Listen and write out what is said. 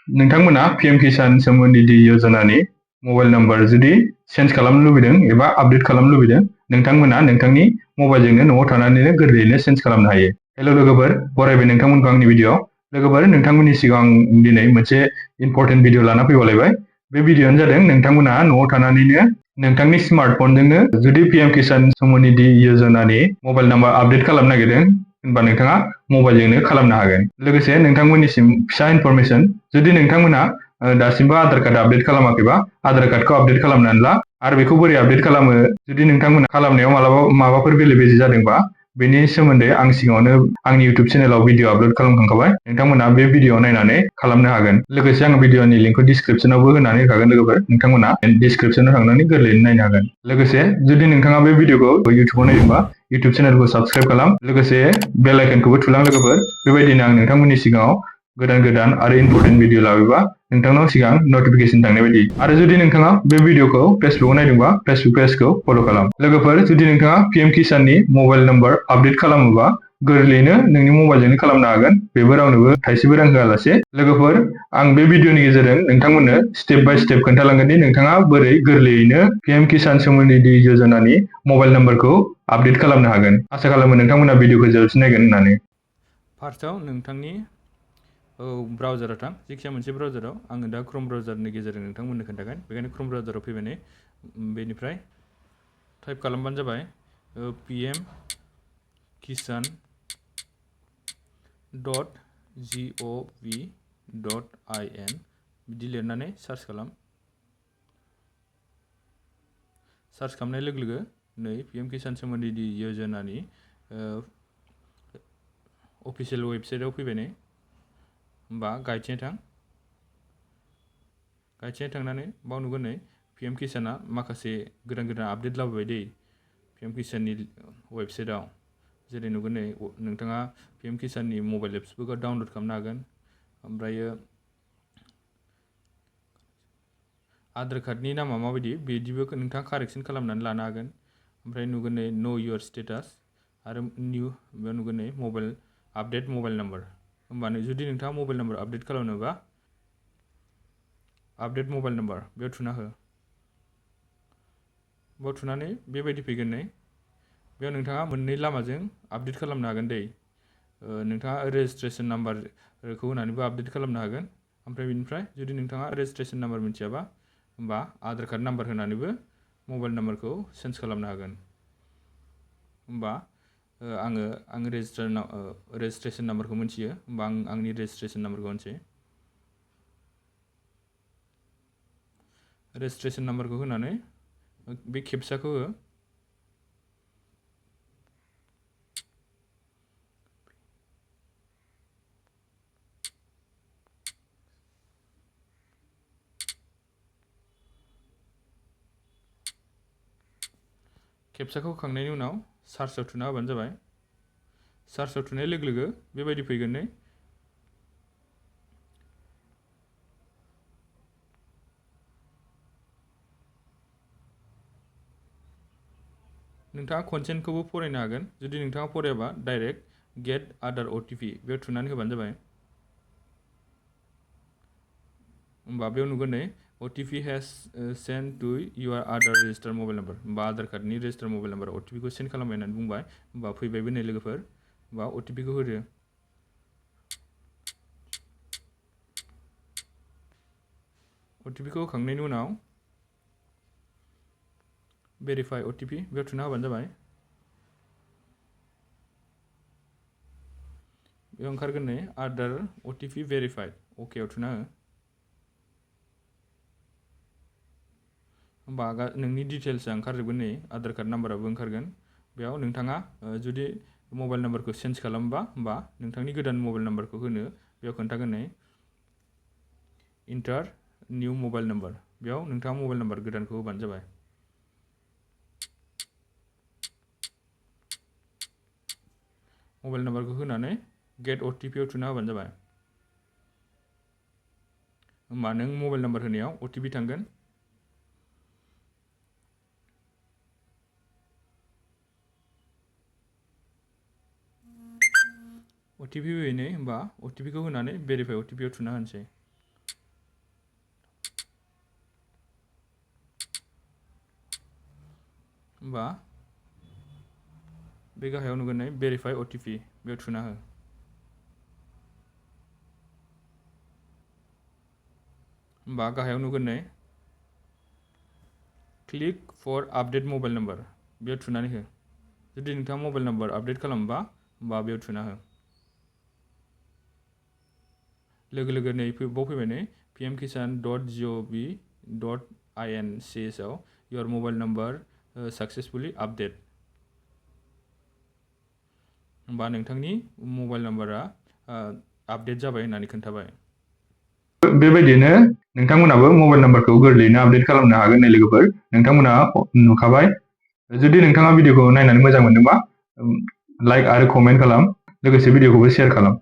नोंथांमोना PM Kisan samman nidhi यजनानि mobile number जुदि चेन्ज खालामनो लुबैदों एबा आपडेट खालामनो लुबैदों नोंथांमोना नोंथांनि मबाइलजोंनो न'आव थानानैनो गोरलैयैनो चेन्ज खालामनो हायो। हेल' लोगोफोर, बरायबाय नोंथांमोनखौ आंनि भिडिअ'आव। लोगोफोर, नोंथांमोननि सिगाङाव दिनै मोनसे इम्परटेन्ट भिडिअ लाना फैबावलायबाय। बे भिडिअ'आनो जादों नोंथांमोना न'आव थानानैनो नोंथांनि स्मार्टफनजोंनो जुदि पीएम किसान samman nidhi यजनानि मबाइल नाम्बार आपडेट खालामनो नागिरदों होनबा नोंथाङा मबाइलजोंनो खालामनो हागोन। लोगोसे नोंथांमोननिसिम फिसा इनफरमेसन, जुदि नोंथांमोना दासिमबो आधार कार्ड आपडेट खालामाखैबा आधार कार्डखौ आपडेट खालामनानै ला। आरो बेखौ बोरै आपडेट खालामो, जुदि नोंथांमोना खालामनायाव माबाफोर बेले बेजे जादोंबा बेनि सोमोन्दै आं सिगाङावनो आंनि इउटिउब चेनेलाव भिडिअ आपलोड खालामखांखाबाय। नोंथांमोना बे भिडिअ नायनानै खालामनो हागोन। लोगोसे आं भिडिअनि लिंकखौ डिसक्रिपसनावबो होनानै होखागोन लोगोफोर। नोंथांमोना डिसक्रिपसनाव थांनानै गोरलैयैनो नायनो हागोन। लोगोसे जुदि नोंथाङा बे भिडिअखौ इउटिउबाव नायदोंबा इउटिउब चेनेलखौ साबस्क्राइब खालाम। लोगोसे बेल आइकनखौबो थुलां लोगोफोर। बेबायदिनो आं नोंथांमोननि सिगाङाव गोदान आरो इम्परटेन्ट भिडिअ लाबोबा नोंथांनाव सिगां नटिफिकेसन थांनाय बायदि। आरो जुदि नोंथाङा बे भिडिअखौ फेसबुकआव नायदोंबा फेसबुक पेजखौ फल' खालाम। लोगोफोर, जुदि नोंथाङा पीएम किसाननि मबाइल नम्बर आपडेट खालामोबा गोरलैयैनो नोंनि मबाइलजोंनो खालामनो हागोन, बेबो रावनोबो थाइसेबो रां होआलासे। लोगोफोर, आं बे भिडिअनि गेजेरजों नोंथांमोननो स्टेप बाय स्टेप खोन्थालांगोन दि नोंथाङा बोरै गोरलैयैनो पीएम किसान samman nidhi यजनानि मबाइल नम्बरखौ आपडेट खालामनो हागोन। आसा खालामो नोंथांमोना भिडिअखौ जोबसिम नायगोन होननानै। फार्स्टआव नोंथांनि ब्राउजाराव थां, जायखिजाया मोनसे ब्राउजाराव। आङो दा क्रोम ब्राउजारनि गेजेरजों नोंथांमोननो खोन्थागोन। बेखायनो क्रोम ब्राउजाराव फैबाय, बेनिफ्राय टाइप खालामबानो जाबाय pm kisan .gov.in बिदि लिरनानै सार्च खालाम। सार्च खालामनाय लोगो लोगो नै pm kisan samman nidhi यजनानि अफिसियेल वेबसाइटआव फैबाय। नै होमबा गाइडथिं थां। गाइडथिं थांनानै बाव नुगोन नै पीएम किसाना माखासे गोदान आपडेट लाबोबाय दै पीएम किसाननि वेबसाइटआव। जेरै नुगोन नै नोंथाङा पीएम किसाननि मबाइल एप्सफोरखौ डाउनलड खालामनो हागोन। ओमफ्रायो आधार कार्डनि नामा माबायदि बिदिबो नोंथाङा कारेक्सन खालामनानै लानो हागोन। ओमफ्राय नुगोन नै नो योर स्टेटास आरो निउ, बेयाव नुगोन नै मबाइल आपडेट मबाइल नाम्बार। होमबानो जुदि नोंथाङा मबाइल नाम्बार आपडेट खालामनोबा आपडेट मबाइल नाम्बार बेयाव थुना हो। बेयाव थुनानै बेबायदि फैगोन नै। बेयाव नोंथाङा मोननै लामाजों आपडेट खालामनो हागोन दै। नोंथाङा रेजिस्ट्रेसन नाम्बारखौ होनानैबो आपडेट खालामनो हागोन। ओमफ्राय बेनिफ्राय जुदि नोंथाङा रेजिस्ट्रेसन नाम्बार मिथियाबा होमबा आधार कार्ड नाम्बार होनानैबो मबाइल नाम्बारखौ चेन्ज खालामनो हागोन। होमबा आङो रेजिस्ट्रेसन नाम्बारखौ मिथियो। होमबा आं आंनि रेजिस्ट्रेसन नाम्बारखौ होनोसै। रेजिस्ट्रेसन नाम्बारखौ होनानै बे खेबसाखौ हो। खेबसाखौ होखांनायनि उनाव सार्चआव थुना होबानो जाबाय। सार्चआव थुनाय लोगो लोगो बेबायदि फैगोन नै। नोंथाङा कनसेन्टखौबो फरायनो हागोन। जुदि नोंथाङा फरायाबा डाइरेक्ट गेट आदार अटिपि बेयाव थुनानै होबानो जाबाय। होमबा बेयाव नुगोन नै OTP has send to your Aadhaar register mobile number. होमबा आधार कार्डनि रेजिस्टार मबाइल नाम्बार अटिपिखौ सेन्ड खालामबाय होननानै बुंबाय। होमबा फैबायबो नै लोगोफोर। होमबा अटिपिखौ होदो। अटिपिखौ होखांनायनि उनाव भेरिफाइ अटिपि बेयाव थुना होबानो जाबाय। बेयाव ओंखारगोन नै आधार अटिपि भेरिफाइड, अकेआव थुना हो। होमबा नोंनि डिटेल्सआ ओंखारजोबगोन नै, आधार कार्ड नाम्बाराबो ओंखारगोन। बेयाव नोंथाङा जुदि मबाइल नाम्बारखौ चेन्ज खालामोबा होमबा नोंथांनि गोदान मबाइल नाम्बारखौ होनो बेयाव खोन्थागोन नै इन्टार निउ मबाइल नाम्बार। बेयाव नोंथाङा मबाइल नाम्बार गोदानखौ होबानो जाबाय। मबाइल नाम्बारखौ होनानै गेट अटिपिआव थुना होबानो जाबाय। होमबा नों मबाइल नाम्बार होनायाव अटिपि थांगोन। अटिपि फैबाय नै। होमबा अटिपिखौ होनानै भेरिफाइ अटिपिआव थुना होनोसै। होमबा बे गाहायाव नुगोन नै भेरिफाइ OTP बेयाव थुना हो। होमबा गाहायाव नुगोन नै click for update mobile number बेयाव थुनानै हो। जुदि नोंथाङा मबाइल नाम्बार आपडेट खालामबा होमबा बेयाव थुना हो। लोगो लोगो नै बाव फैबाय नै pmkisan.gov.in/cs आव your mobile number successfully update। होमबा नोंथांनि मबाइल नाम्बारा आपडेट जाबाय होननानै खोन्थाबाय। बेबायदिनो नोंथांमोनाबो मबाइल नाम्बारखौ गोरलैयैनो आपडेट खालामनो हागोन नै लोगोफोर। नोंथांमोना नुखाबाय। जुदि नोंथाङा भिडिअखौ नायनानै मोजां मोनदोंबा लाइक आरो कमेन्ट खालाम, लोगोसे भिडिअखौबो शेयार खालाम।